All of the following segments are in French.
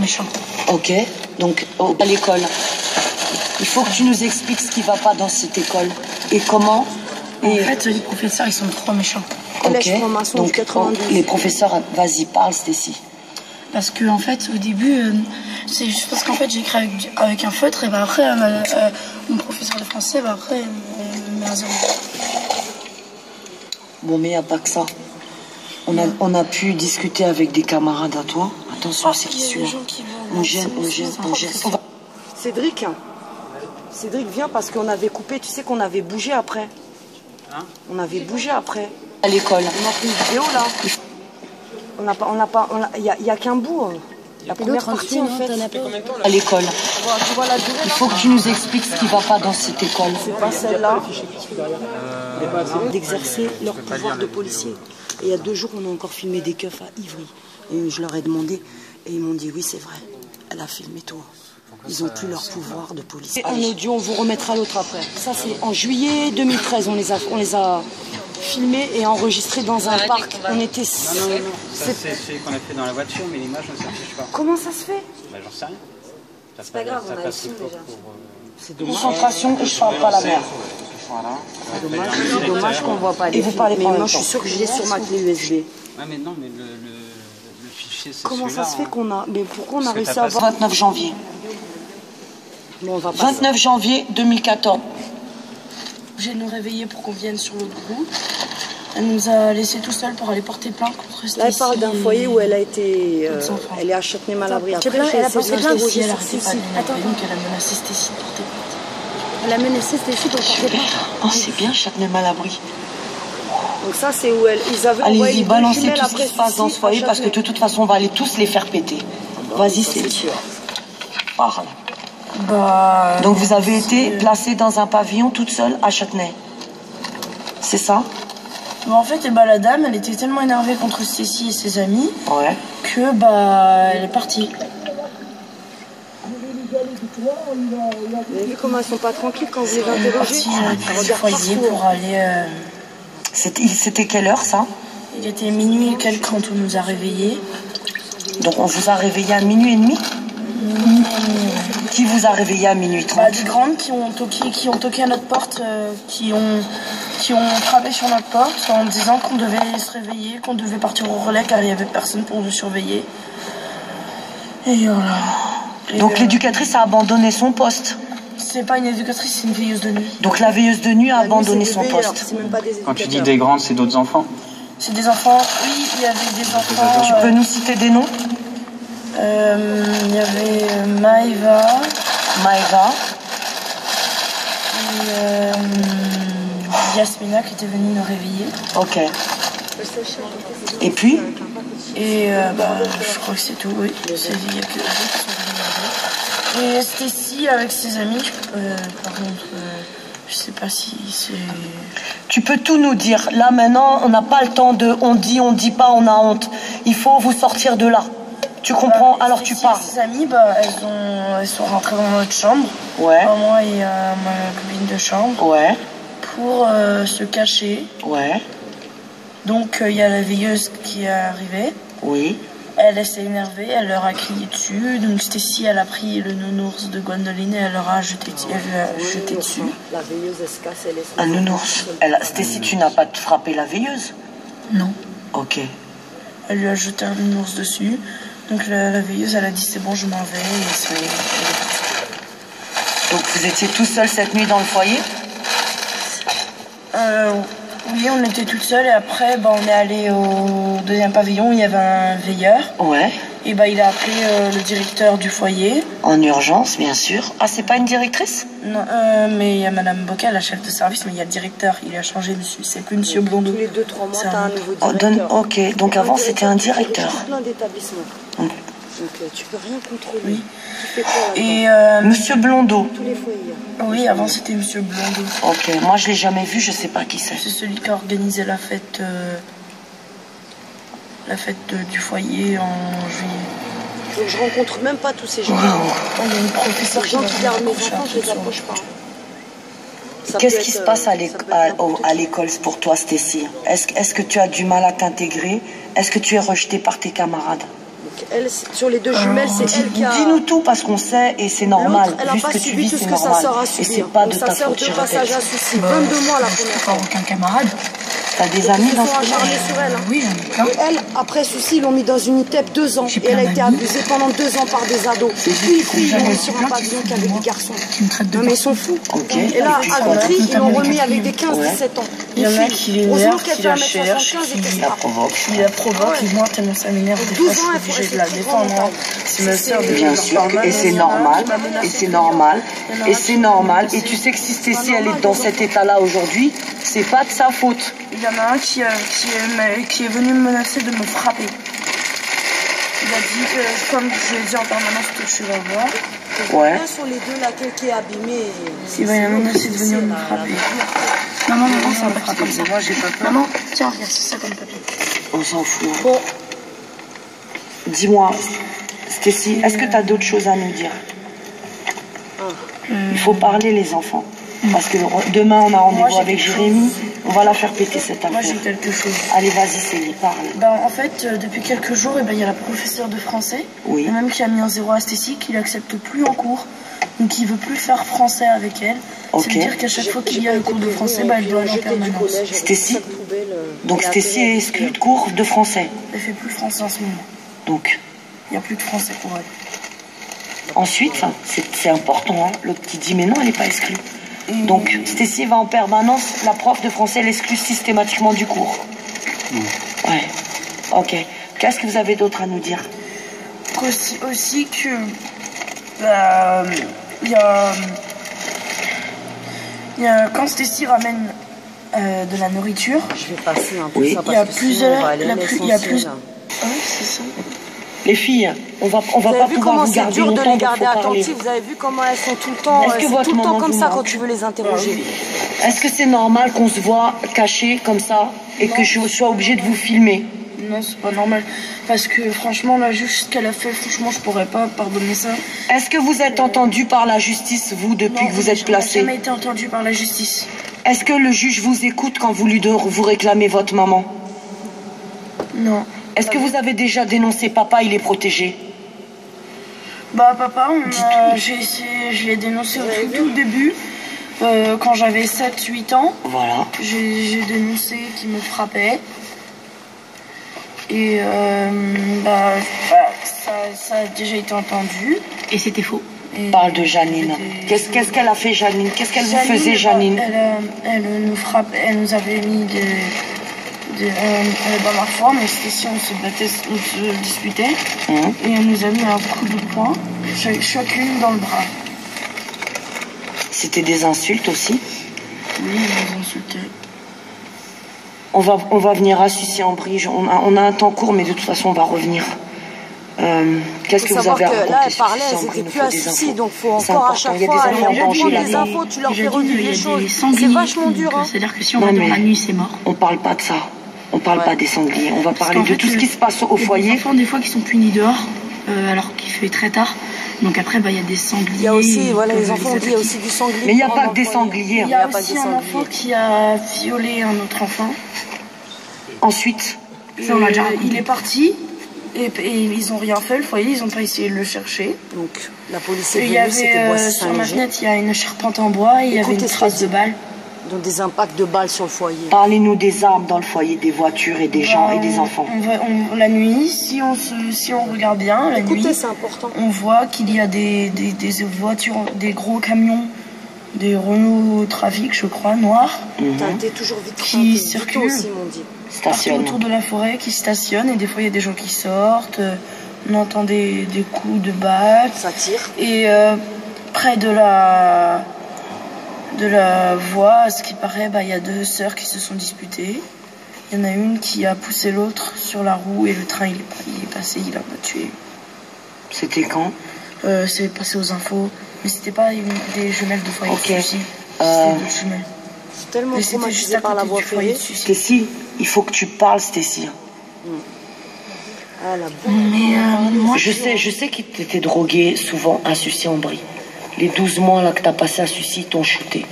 méchants. Ok, donc à l'école, il faut que tu nous expliques ce qui va pas dans cette école et comment. En fait, les professeurs, ils sont trop méchants. Ok, donc les professeurs, vas-y, parle Stécie. Parce que en fait, au début, c'est juste parce qu'en fait, j'ai écrit avec un feutre et bah après, mon professeur de français, bah après, il met un zéro. Bon, mais il n'y a pas que ça. On a pu discuter avec des camarades à toi. Attention, c'est qui celui-là? On gêne. Cédric, viens parce qu'on avait coupé, tu sais qu'on avait bougé après. Hein? On avait bougé après. À l'école. On a fait une vidéo là. Il n'y a qu'un bout. La première partie en fait. À l'école. Il faut que tu nous expliques ce qui ne va pas dans cette école. C'est pas celle-là. D'exercer leur pouvoir de policier. Et il y a 2 jours, on a encore filmé des keufs à Ivry. Et je leur ai demandé, et ils m'ont dit oui, c'est vrai. Elle a filmé toi. Ils n'ont plus leur pouvoir de policier. En audio, on vous remettra l'autre après. Ça, c'est en juillet 2013. On les a filmés et enregistrés dans un parc. On était. Non, ça c'est celui qu'on a fait dans la voiture, mais l'image ne s'affiche pas. Comment ça se fait? Bah, j'en sais rien. C'est pas grave, on a le film déjà. C'est dommage. Concentration et je parle pas la mère. Voilà. C'est dommage qu'on ne voit pas les films. Mais moi, je suis sûre que je l'ai sur ma clé USB. Ouais, mais non, mais le fichier, c'est comment ça se fait qu'on a... Mais pourquoi on a réussi à avoir... 29 janvier. Bon, on va 29 janvier 2014. J'ai nous réveiller pour qu'on vienne sur l'autre groupe. Elle nous a laissé tout seul pour aller porter plainte contre Stécie. Là, elle parle d'un foyer où elle a été... elle est à Châtenay-Malabry. Après, elle a porté plainte si elle arrêtait pas de l'énerver, donc elle a menacé Stécie de porter plainte. Elle a menacé Stécie pour porter plainte. Oh, c'est bien Châtenay-Malabry. Donc ça, c'est où ils avaient envoyé... Allez-y, balancez tout ce qui se passe dans ce foyer parce que de toute façon, on va aller tous les faire péter. Vas-y, c'est sûr. Parle. Bah, donc vous avez été placée dans un pavillon toute seule à Châtenay. C'est ça? Bah, en fait, la dame, elle était tellement énervée contre Stécie et ses amis que elle est partie. Vous avez vu comment elles sont pas tranquilles quand vous les interrogez? Du foyer pour aller... C'était quelle heure ça? Il était minuit et quelques quand on nous a réveillés. Donc on vous a réveillé à minuit et demi? Qui vous a réveillé à minuit 30? Des grandes qui ont toqué à notre porte, qui ont frappé sur notre porte en disant qu'on devait se réveiller, qu'on devait partir au relais car il n'y avait personne pour nous surveiller. Et voilà. Donc l'éducatrice a abandonné son poste? C'est pas une éducatrice, c'est une veilleuse de nuit. Donc la veilleuse de nuit a abandonné son poste. Quand tu dis des grandes, c'est d'autres enfants? C'est des enfants, oui, il y avait des enfants... Tu peux nous citer des noms? Il y avait Maëva. Et Yasmina qui était venue nous réveiller. Ok. Et puis? Et je crois que c'est tout, oui. Il y a que eux qui sont venus nous réveiller. Et Stécie avec ses amis, par contre, je sais pas si c'est... Tu peux tout nous dire. Là maintenant, on n'a pas le temps de on dit pas, on a honte. Il faut vous sortir de là. Tu comprends? Alors tu parles. Ses amies, elles sont rentrées dans notre chambre. Ouais. Moi et ma copine de chambre. Ouais. Pour se cacher. Ouais. Donc il y a la veilleuse qui est arrivée. Oui. Elle s'est énervée, elle leur a crié dessus. Donc Stécie, elle a pris le nounours de Gwendoline et elle leur a jeté dessus. La veilleuse, elle se casse, elle est... Un nounours. Stécie, tu n'as pas frappé la veilleuse? Non. Ok. Elle lui a jeté un nounours dessus. Donc la veilleuse, elle a dit c'est bon, je m'en vais. Et ça y est. Donc vous étiez tout seul cette nuit dans le foyer? Oui, on était toutes seules et après, on est allé au deuxième pavillon, il y avait un veilleur. Ouais. Et il a appelé le directeur du foyer. En urgence, bien sûr. Ah, c'est pas une directrice? Non, mais il y a Madame Bocal, la chef de service, mais il y a le directeur. Il a changé, monsieur. C'est plus Monsieur Blondeau. Tous les 2-3 mois, t'as un nouveau directeur. Ok, donc avant, c'était un directeur. Il y a plein d'établissements. Donc tu peux rien contrôler. Oui. Tu fais quoi et Monsieur Blondeau. Tous les foyers. Oui, avant c'était Monsieur Blondeau. Ok, moi je l'ai jamais vu, je sais pas qui c'est. C'est celui qui a organisé la fête du foyer en juillet. Donc je rencontre même pas tous ces gens. Il y a une professeure Les gens qui gardent mes enfants, je les approche pas. Qu'est-ce qui se passe à l'école pour toi, Stécie? Est-ce que tu as du mal à t'intégrer? Est-ce que tu es rejetée par tes camarades? Elle, sur les deux jumelles, c'est elle qui a... Dis-nous tout parce qu'on sait et c'est normal. L'autre, elle n'a Vu ce pas que tu subi vis, tout ce c'est que sa normal. sœur a Et subi. c'est pas Donc de sa ta sœur faute, de je passage à répète. suicide. 22 mois la première fois. Aucun camarade. T'as des Ils amis se dans sont ce acharnés cas? sur elle. Hein. Oui, j'en ai Et elle, après ceci, ils l'ont mis dans une ITEP 2 ans. J'ai Et elle a plein été d'amis. abusée pendant 2 ans par des ados. Puis ils l'ont mis sur un pavillon qui avait des garçons. qui me traite de Non mais ils sont fous. Ok. Et là, puis à quoi, Vitry, ils l'ont remis avec des Ouais. 15-17 ans. Il y en a qui l'énervent, Heureusement qu'elle qui fait la 1m75 cherchent, et qu'elle se La tape. provoque. qui la provoque, et moi tellement ça m'énerve, des 12 fois ans, je elle suis faut obligée de la rester défendre. tranquille. Hein. C'est ma soeur, Bien sûr, et c'est normal, et c'est normal, et c'est normal. Et tu sais que si Stécie, elle est dans cet état-là aujourd'hui, c'est pas de sa faute. Il y en a un qui est venu me menacer de me frapper. Il a dit que, comme je lui ai dit en permanence que je vais voir, Ouais. Là, sur les deux, laquelle qui est abîmée. s'il va y avoir menacé de venir me frapper. Maman, ça va pas comme ça. Moi, j'ai pas peur. Maman, tiens, regarde, c'est ça comme papier. On s'en fout. Bon, Dis-moi, Stécie, est-ce que tu as d'autres choses à nous dire? Il faut parler, les enfants. Parce que demain, on a rendez-vous j'ai avec quelque Jérémy. On va la faire péter cette Moi, affaire. j'ai quelque chose. Allez, vas-y, Célie, parle. Ben, en fait, depuis quelques jours, il y a la professeure de français, Oui. et même qui a mis un 0 à Stécie, qui n'accepte plus en cours, donc il veut plus faire français avec elle. Ok. C'est-à-dire qu'à chaque fois qu'il y a le cours de français, elle doit aller en permanence. Stécie Donc Stécie est exclue de cours de français. Elle fait plus français en ce moment. Donc, Il n'y a plus de français pour elle. ensuite, enfin, c'est important, hein. L'autre qui dit, mais non, elle n'est pas exclue. Donc, Stécie va en permanence, la prof de français l'exclut systématiquement du cours. Ouais. Ok. Qu'est-ce que vous avez d'autre à nous dire? Aussi que il y a quand Stécie ramène de la nourriture, je vais passer un peu Oui. ça il y a parce que plus sinon, de on va aller à il y a plus. l'essentiel. Ah oui, c'est ça. Les filles, on va Vous pas avez vu pouvoir comment vous c'est garder dur de longtemps, les donc garder faut parler. attentives. Vous avez vu comment elles sont tout le temps, Est-ce que c'est votre tout le temps maman comme vous ça manque quand tu veux les interroger. Est-ce que c'est normal qu'on se voit caché comme ça et que je sois obligée de vous filmer? Non, c'est pas normal. Parce que franchement, la juge, ce qu'elle a fait, franchement, je pourrais pas pardonner ça. Est-ce que vous êtes entendu par la justice, vous, depuis Non, que vous êtes j'ai placé? jamais été entendu par la justice. Est-ce que le juge vous écoute quand vous réclamez votre maman? Non. Est-ce que vous avez déjà dénoncé papa, il est protégé? Bah papa, je l'ai dénoncé au tout début, quand j'avais 7-8 ans. Voilà. J'ai dénoncé qu'il me frappait. Et ça a déjà été entendu. Et c'était faux. Et Parle de Janine. Qu'est-ce qu'elle a fait, Janine? Qu'est-ce qu'elle vous faisait, Janine? Elle nous frappait, elle nous avait mis dans la foi, mais c'était si on se battait, on se disputait. Et elle nous a mis un coup de poing, chacune dans le bras. C'était des insultes aussi? Oui, elle nous insultait. On va venir à Sucy-en-Brie. On a un temps court, mais de toute façon, on va revenir. Qu'est-ce que vous avez à raconter? Là, elle parlait, elles C'était étaient plus à Sucy, donc il faut C'est encore à important. chaque Il y a fois des aller enfants en danger reprendre des là. infos, tu leur fais revivre les choses. C'est vachement dur. Hein. C'est-à-dire que si on Non, va dans mais la nuit, c'est mort. on parle pas de ça. On parle pas des sangliers. On va parler qu'en de fait, tout ce qui se passe au Il y a foyer. des enfants, des fois, qui sont punis dehors, alors qu'il fait très tard. Donc après, il y a des sangliers. Il y a aussi, voilà, qui les peuvent enfants, les il y a attaquer. aussi du sanglier. Mais il n'y a qui pas rentre que des dans le foyer. sangliers. Il y a pas aussi des un sangliers. enfant qui a violé un autre enfant. Ensuite, Ça, on l'a déjà raconté. Il est parti et ils n'ont rien fait, le foyer, ils n'ont pas essayé de le chercher. Donc la police est Et il y venue, avait c'était sur ma Boissy-Saint-Léger. fenêtre, il y a une charpente en bois et il y avait Écoutez une ce trace que de dit. balle. Donc des impacts de balles sur le foyer. parlez-nous des armes dans le foyer, des voitures et des gens et des enfants. La nuit, si on regarde bien, la nuit, Écoutez, c'est important. on voit qu'il y a des voitures, des gros camions, des Renault Trafic, je crois, noirs, T'as été toujours vite Qui circulent. aussi, m'ont dit. partout Stationne. autour de la forêt, qui stationnent. Et des fois, il y a des gens qui sortent. On entend des coups de balles. Ça tire. Et près de la voie, à ce qui paraît, il y a deux sœurs qui se sont disputées. Il y en a une qui a poussé l'autre sur la roue et le train il est passé, il l'a tué. C'était quand? C'est passé aux infos, mais c'était pas des jumelles de foyer Ok. de Sucy. C'était d'autres jumelles. C'est tellement Mais c'était juste traumatisé à par la côté voie du foyer ferrée. de Sucy. Stécie, il faut que tu parles, Stécie. Ah, la Mais moi, Je sais qu'il t'était drogué souvent à Sucy-en-Brie. Les 12 mois là que t'as passé à Sucy t'ont shooté.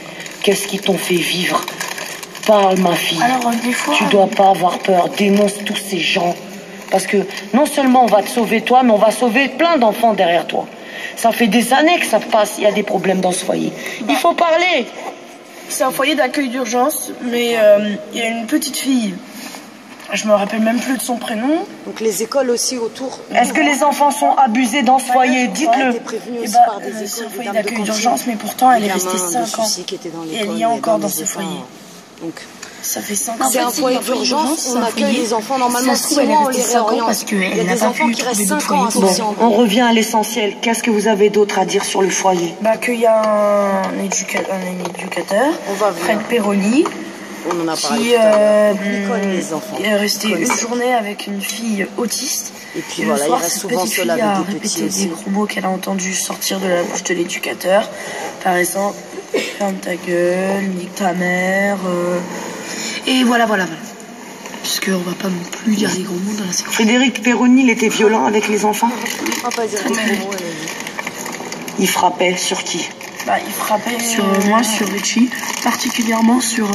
Qu'est-ce qui t'ont fait vivre? Parle, ma fille. alors des fois, Tu dois pas avoir peur. Dénonce tous ces gens. Parce que non seulement on va te sauver toi, mais on va sauver plein d'enfants derrière toi. Ça fait des années que ça passe, il y a des problèmes dans ce foyer. Il faut parler. C'est un foyer d'accueil d'urgence, mais il y a une petite fille. Je me rappelle même plus de son prénom. Donc les écoles aussi autour. Est-ce que les enfants sont abusés dans ce foyer? Dites-le. C'est un foyer d'accueil d'urgence, mais pourtant elle est restée 5 ans. Et elle y est encore dans ce foyer. Donc ça fait 5 ans. C'est un foyer d'urgence, on accueille les enfants normalement 6 mois, on les réoriente. Il y a des enfants qui restent 5 ans associés. Bon, on revient à l'essentiel. Qu'est-ce que vous avez d'autre à dire sur le foyer? Qu'il y a un éducateur, Fred Perroni, on en a parlé qui les enfants. est resté une journée avec une fille autiste. Et puis le voilà, soir, il reste cette souvent petite seul fille a avec des répété petits des aussi. gros mots qu'elle a entendus sortir de la bouche de l'éducateur. Par exemple, ferme ta gueule, nique ta mère. Et voilà. Parce qu'on va pas non plus dire des gros mots dans la séquence. Frédéric Perroni, il était violent avec les enfants? Il frappait sur qui? Il frappait sur moi, sur Richie, particulièrement sur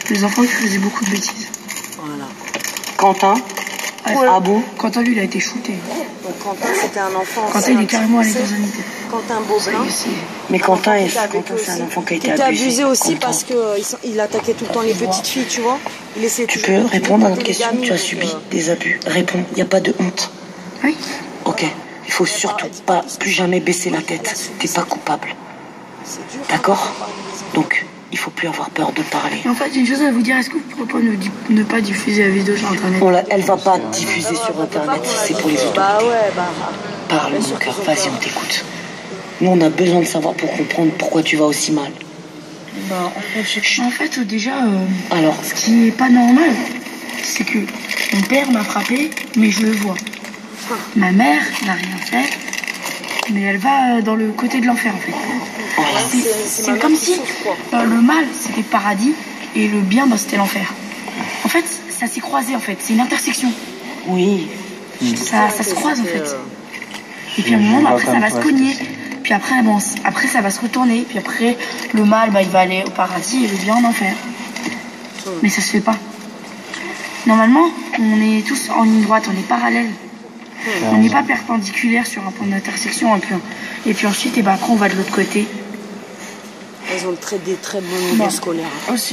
les enfants qui faisaient beaucoup de bêtises. Voilà. Quentin? Ah bon? Quentin, lui, il a été shooté. Donc Quentin, c'était un enfant. Quentin, il est carrément allé dans un unité. Quentin Beaublin. Mais Quentin, c'est un enfant qui a été abusé. abusé aussi parce qu'il attaquait tout le temps les petites filles, tu vois. Tu peux répondre à notre question? Tu as subi des abus. Réponds, il n'y a pas de honte. Oui. Ok. Il faut surtout pas plus jamais baisser la tête. T'es pas coupable. D'accord? Donc, il faut plus avoir peur de parler. Et en fait, j'ai une chose à vous dire. Est-ce que vous pourrez pas ne pas diffuser la vidéo sur Internet? Elle va pas diffuser sur Internet. C'est pour les autres. Parle, mon cœur. Vas-y, on t'écoute. Nous, on a besoin de savoir pour comprendre pourquoi tu vas aussi mal. En fait, déjà, alors, ce qui est pas normal, c'est que mon père m'a frappé, mais je le vois. Ma mère n'a rien fait, mais elle va dans le côté de l'enfer, en fait. Voilà. C'est comme si le mal, c'était le paradis, et le bien, c'était l'enfer. En fait, ça s'est croisé, en fait. C'est une intersection. Oui. Ça se croise, en fait. Et puis à un moment, après, ça va se cogner. Puis après, ça va se retourner. Puis après, le mal, il va aller au paradis et le bien en enfer. Mais ça se fait pas. Normalement, on est tous en ligne droite, on est parallèles. On n'est pas perpendiculaire sur un point d'intersection. Et puis ensuite, après, on va de l'autre côté. Elles ont des très bons niveaux scolaires.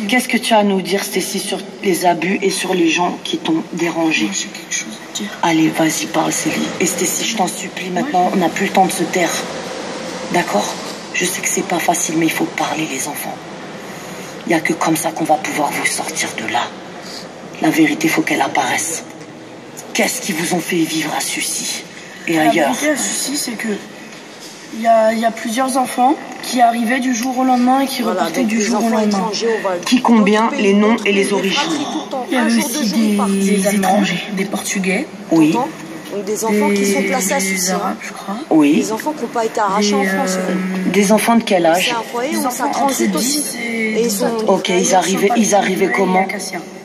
Qu'est-ce que tu as à nous dire, Stécie, sur les abus et sur les gens qui t'ont dérangé? J'ai quelque chose à dire. Allez, vas-y, parle, Célie. Et Stécie, je t'en supplie, maintenant, on n'a plus le temps de se taire. D'accord? Je sais que c'est pas facile, mais il faut parler, les enfants. Il n'y a que comme ça qu'on va pouvoir vous sortir de là. La vérité, faut qu'elle apparaisse. Qu'est-ce qui vous ont fait vivre à Sucy et ailleurs? La vérité à Sucy, c'est que il y a plusieurs enfants qui arrivaient du jour au lendemain et qui repartaient du jour au lendemain. Qui combien les noms et les origines? Il y avait aussi des étrangers, des Portugais. Oui. Donc des enfants qui sont placés à Sucy. Arabes, je crois. Oui. Des enfants qui n'ont pas été arrachés en France. Des enfants de quel âge? C'est un foyer où ça transite aussi. Et ils sont... Ok, ils arrivaient comment?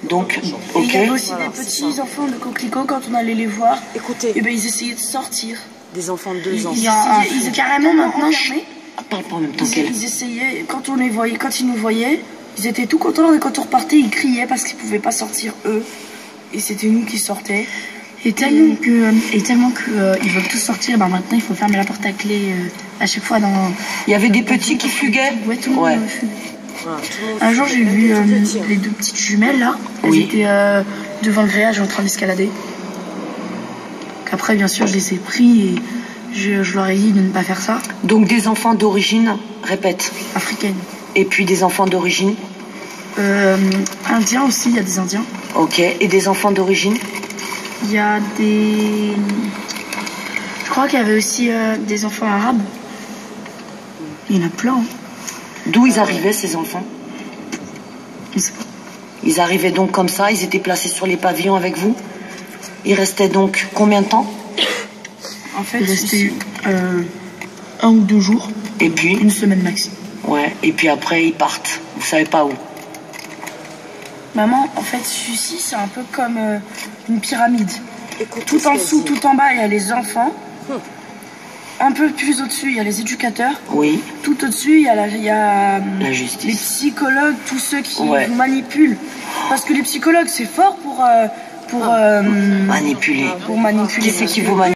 Donc, ok. Il y avait aussi des petits enfants de coquelicots, quand on allait les voir. Écoutez. Et ils essayaient de sortir. Des enfants de 2 ans. Ils étaient carrément maintenant fermés. Parle pas en même temps qu'elle. Ils essayaient, quand ils nous voyaient, ils étaient tout contents, et quand on repartait, ils criaient parce qu'ils pouvaient pas sortir eux. Et c'était nous qui sortaient. Et tellement que ils veulent tous sortir, maintenant il faut fermer la porte à clé à chaque fois dans. Il y avait des petits qui fuguaient. Ouais, tout le monde fuguait. Un jour, j'ai vu les 2 petites jumelles là. Elles étaient devant le grillage en train d'escalader. Après, bien sûr, je les ai pris et je leur ai dit de ne pas faire ça. Donc des enfants d'origine, répète. Africaine. Et puis des enfants d'origine Indiens aussi, il y a des Indiens. Ok, et des enfants d'origine? Il y a des... Je crois qu'il y avait aussi des enfants arabes. Il y en a plein. Hein. D'où ils arrivaient, ces enfants? Je sais pas. Ils arrivaient donc comme ça, ils étaient placés sur les pavillons avec vous? Ils restaient donc combien de temps? En fait, il restait 1 ou 2 jours. Et puis? 1 semaine maxi. Ouais, et puis après, ils partent. Vous savez pas où? Maman, en fait, Sucy, c'est un peu comme une pyramide. Écoute, tout en dessous, tout en bas, il y a les enfants. Un peu plus au-dessus, il y a les éducateurs. Oui. Tout au-dessus, il y a la justice. Les psychologues, tous ceux qui vous manipulent. Parce que les psychologues, c'est fort manipuler. Pour manipuler. Qui c'est qui vous manipule?